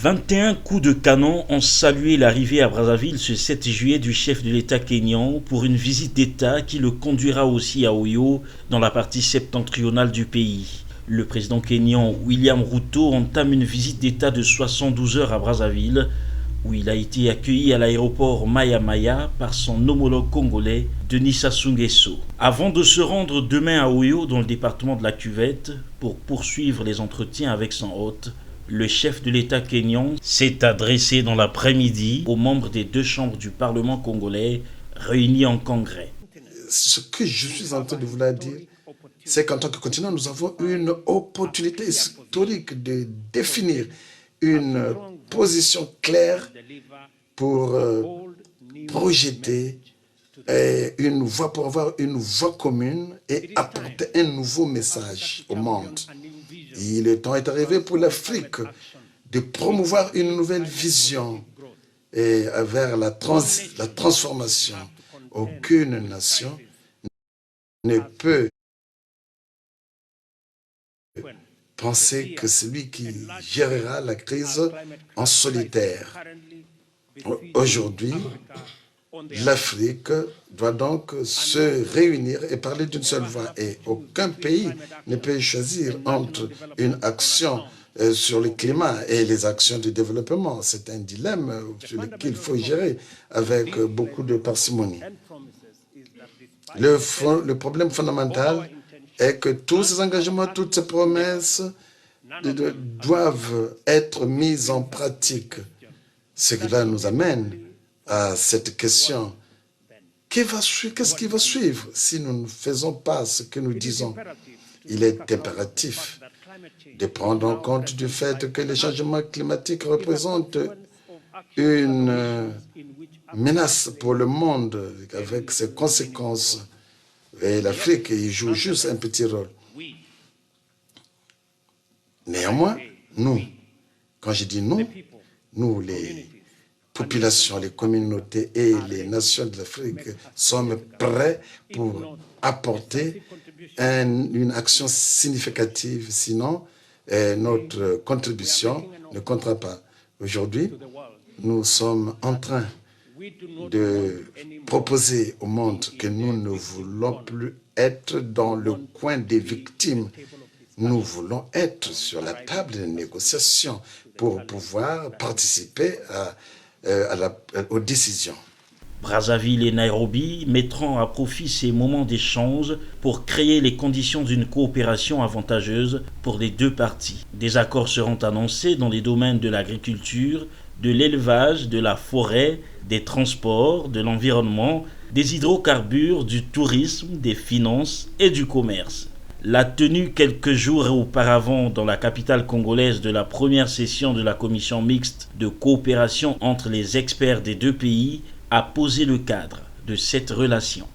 21 coups de canon ont salué l'arrivée à Brazzaville ce 7 juillet du chef de l'État kényan pour une visite d'État qui le conduira aussi à Oyo, dans la partie septentrionale du pays. Le président kényan William Ruto entame une visite d'État de 72 heures à Brazzaville, où il a été accueilli à l'aéroport Maya Maya par son homologue congolais Denis Sassou Nguesso. Avant de se rendre demain à Oyo, dans le département de la Cuvette, pour poursuivre les entretiens avec son hôte, le chef de l'État kényan s'est adressé dans l'après-midi aux membres des deux chambres du Parlement congolais réunis en congrès. Ce que je suis en train de vouloir dire, c'est qu'en tant que continent, nous avons une opportunité historique de définir une position claire pour projeter une voie, pour avoir une voie commune et apporter un nouveau message au monde. Et le temps est arrivé pour l'Afrique de promouvoir une nouvelle vision vers la transformation. Aucune nation ne peut penser que celui qui gérera la crise en solitaire. Aujourd'hui, l'Afrique doit donc se réunir et parler d'une seule voix. Et aucun pays ne peut choisir entre une action sur le climat et les actions de développement. C'est un dilemme qu'il faut gérer avec beaucoup de parcimonie. Le problème fondamental est que tous ces engagements, toutes ces promesses doivent être mises en pratique. Ce qui là nous amène à cette question. Qu'est-ce qui va suivre si nous ne faisons pas ce que nous disons? Il est impératif de prendre en compte du fait que les changements climatiques représentent une menace pour le monde avec ses conséquences. Et l'Afrique y joue juste un petit rôle. Néanmoins, nous, quand je dis nous, les populations, les communautés et les nations de l'Afrique sommes prêts pour apporter une action significative. Sinon, notre contribution ne comptera pas. Aujourd'hui, nous sommes en train de proposer au monde que nous ne voulons plus être dans le coin des victimes. Nous voulons être sur la table de négociation pour pouvoir participer aux décisions. Brazzaville et Nairobi mettront à profit ces moments d'échange pour créer les conditions d'une coopération avantageuse pour les deux parties. Des accords seront annoncés dans les domaines de l'agriculture, de l'élevage, de la forêt, des transports, de l'environnement, des hydrocarbures, du tourisme, des finances et du commerce. La tenue quelques jours auparavant dans la capitale congolaise de la première session de la commission mixte de coopération entre les experts des deux pays a posé le cadre de cette relation.